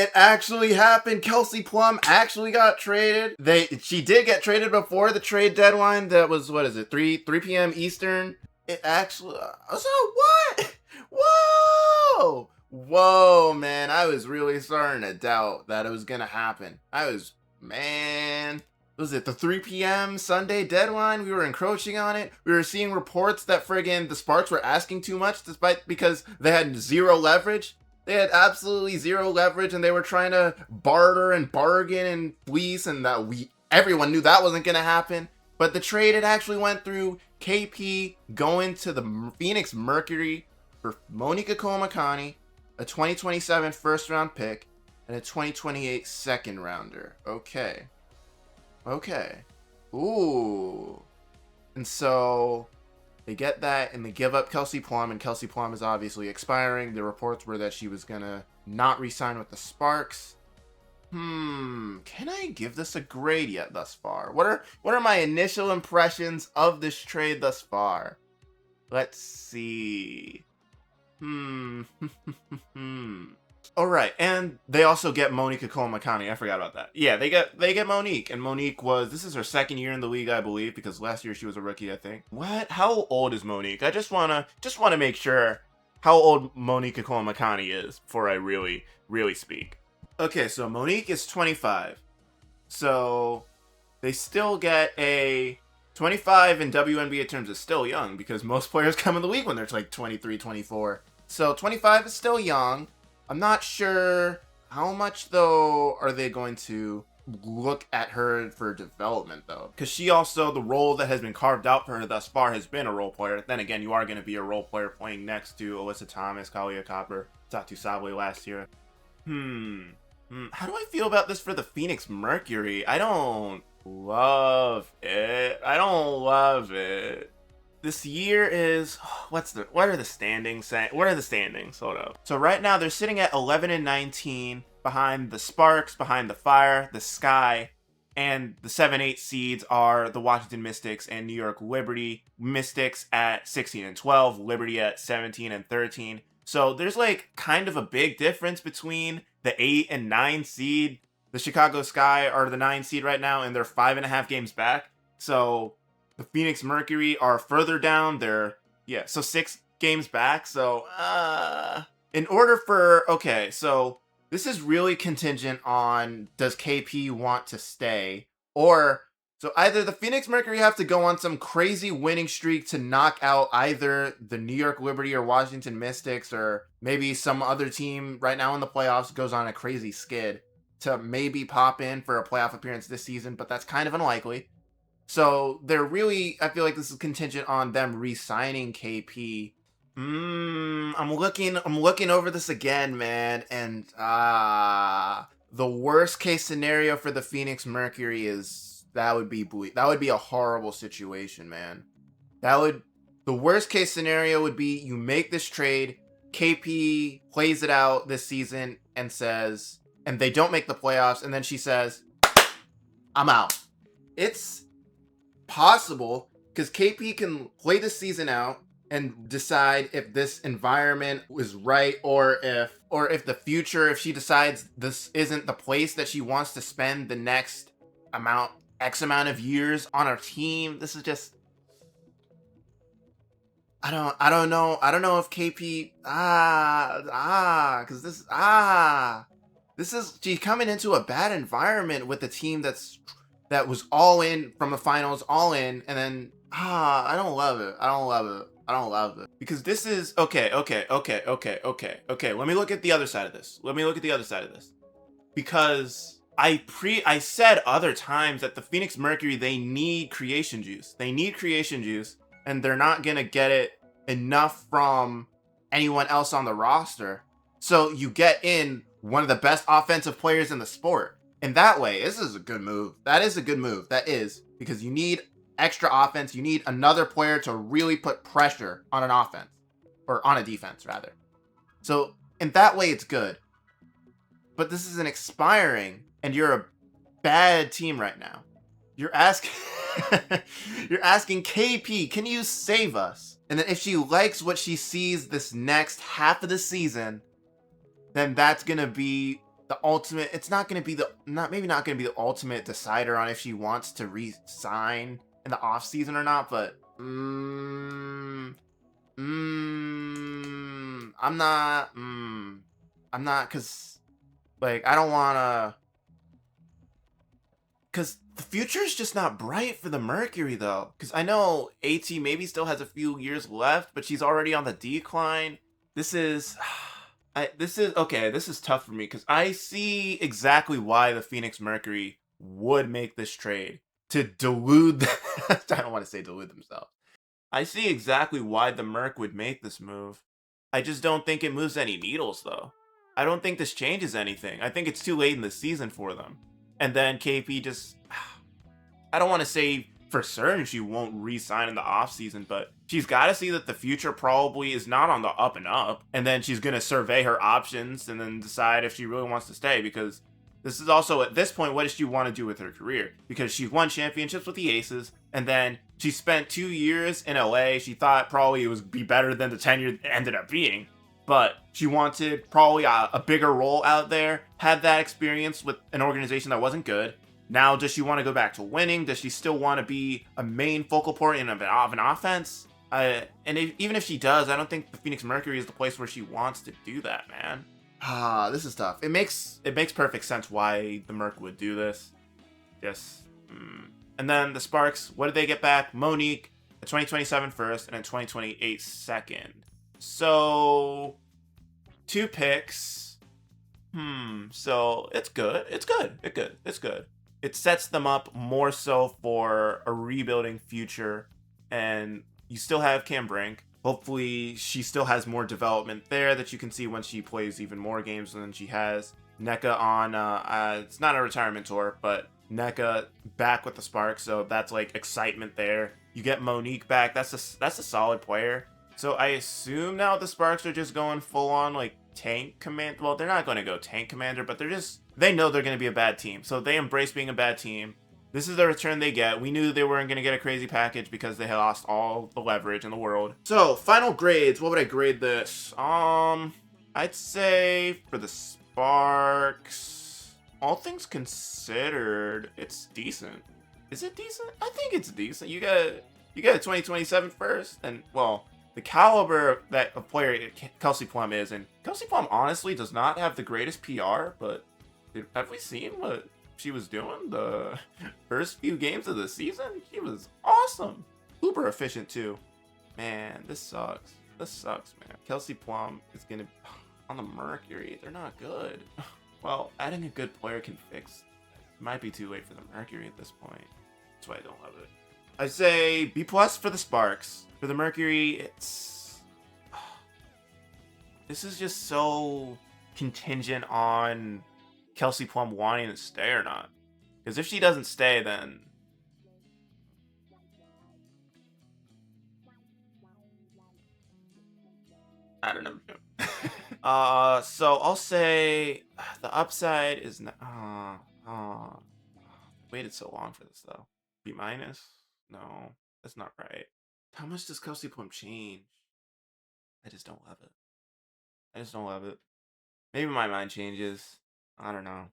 It actually happened. Kelsey Plum actually got traded. She did get traded before the trade deadline. That was, what is it, 3 p.m. Eastern. It actually, so what? Whoa, man. I was really starting to doubt that it was gonna happen. Man. Was it the 3 p.m. Sunday deadline? We were encroaching on it. We were seeing reports that friggin' the Sparks were asking too much because they had zero leverage. They had absolutely zero leverage, and they were trying to barter and bargain and fleece, and everyone knew that wasn't gonna happen. But the trade, it actually went through. KP going to the Phoenix Mercury for Monica Komakani, a 2027 first round pick, and a 2028 second rounder. Okay. Ooh. And so they get that, and they give up Kelsey Plum, and Kelsey Plum is obviously expiring. The reports were that she was gonna not re-sign with the Sparks. Can I give this a grade yet thus far? What are my initial impressions of this trade thus far? Let's see. Alright, and they also get Monica Komakani. I forgot about that. Yeah, they get Monique, and Monique this is her second year in the league, I believe, because last year she was a rookie, I think. What? How old is Monique? I just wanna make sure how old Monica Komakani is before I really speak. Okay, so Monique is 25. So they still get a 25 in WNBA terms is still young, because most players come in the league when they're like 23, 24. So 25 is still young. I'm not sure how much, though, are they going to look at her for development, though. Because she also, the role that has been carved out for her thus far has been a role player. Then again, you are going to be a role player playing next to Alyssa Thomas, Kalia Copper, Satu Sabwe last year. How do I feel about this for the Phoenix Mercury? I don't love it. This year is, what are the standings saying? What are the standings? Hold up. So right now they're sitting at 11-19 behind the Sparks, behind the Fire, the Sky, and the 7-8 seeds are the Washington Mystics and New York Liberty. Mystics at 16-12, Liberty at 17-13. So there's like kind of a big difference between the 8 and 9 seed. The Chicago Sky are the 9 seed right now, and they're 5.5 games back. So the Phoenix Mercury are further down. So 6 games back. So, in order for, so this is really contingent on, does KP want to stay? Or, so either the Phoenix Mercury have to go on some crazy winning streak to knock out either the New York Liberty or Washington Mystics, or maybe some other team right now in the playoffs goes on a crazy skid to maybe pop in for a playoff appearance this season, but that's kind of unlikely. So they're really, I feel like this is contingent on them re-signing KP. I'm looking over this again, man, and the worst case scenario for the Phoenix Mercury is that would be bleak. That would be a horrible situation, man. The worst case scenario would be you make this trade, KP plays it out this season and they don't make the playoffs, and then she says, I'm out. It's possible, because KP can play the season out and decide if this environment was right, or if the future, if she decides this isn't the place that she wants to spend the next X amount of years on our team. This is just, I don't know if KP, because this is, she's coming into a bad environment with a team that was all in from the finals, all in, and then, I don't love it. Because this is, okay. Let me look at the other side of this. Because I said other times that the Phoenix Mercury, they need creation juice. And they're not going to get it enough from anyone else on the roster. So you get in one of the best offensive players in the sport. And that way, this is a good move. That is a good move. That is, because you need extra offense. You need another player to really put pressure on an offense, or on a defense rather. So in that way, it's good. But this is an expiring, and you're a bad team right now. You're asking KP, can you save us? And then if she likes what she sees this next half of the season, then that's gonna be the ultimate. It's not going to be the not maybe not going to be the ultimate decider on if she wants to resign in the off season or not. But I'm not. I'm not because like I don't want to. Because the future is just not bright for the Mercury, though. Because I know AT maybe still has a few years left, but she's already on the decline. This is. This is okay. This is tough for me because I see exactly why the Phoenix Mercury would make this trade to delude. I don't want to say delude themselves. I see exactly why the Merc would make this move. I just don't think it moves any needles, though. I don't think this changes anything. I think it's too late in the season for them. And then KP just. I don't want to say for certain she won't re-sign in the offseason, but she's got to see that the future probably is not on the up and up. And then she's going to survey her options and then decide if she really wants to stay, because this is also, at this point, what does she want to do with her career? Because she's won championships with the Aces, and then she spent 2 years in LA. She thought probably it would be better than the tenure it ended up being. But she wanted probably a bigger role out there, had that experience with an organization that wasn't good. Now, does she want to go back to winning? Does she still want to be a main focal point of an offense? Even if she does, I don't think the Phoenix Mercury is the place where she wants to do that, man. This is tough. It makes perfect sense why the Merc would do this. Yes. And then the Sparks, what did they get back? Monique, a 2027 first, and a 2028 second. So, 2 picks. So it's good. It's good. It's good. It sets them up more so for a rebuilding future, and you still have Cam Brink. Hopefully, she still has more development there that you can see when she plays even more games than she has. NECA on, it's not a retirement tour, but NECA back with the Sparks, so that's like excitement there. You get Monique back. That's a solid player. So I assume now the Sparks are just going full on like tank command. Well, they're not going to go tank commander, but they know they're going to be a bad team. So they embrace being a bad team. This is the return they get. We knew they weren't going to get a crazy package because they had lost all the leverage in the world. So final grades. What would I grade this? I'd say for the Sparks, all things considered, it's decent. Is it decent? I think it's decent. You got a 2027 first, and well, the caliber that a player Kelsey Plum is, and Kelsey Plum honestly does not have the greatest PR, but have we seen what she was doing the first few games of the season? She was awesome. Uber efficient too. Man, this sucks. Man. Kelsey Plum is gonna on the Mercury. They're not good. Well, adding a good player can fix. It might be too late for the Mercury at this point. That's why I don't love it. I say B+ for the Sparks. For the Mercury, it's... This is just so contingent on Kelsey Plum wanting to stay or not. Because if she doesn't stay, then... I don't know. So I'll say the upside is... waited so long for this, though. B-? No, that's not right. How much does Kelsey Plum change? I just don't love it. Maybe my mind changes. I don't know.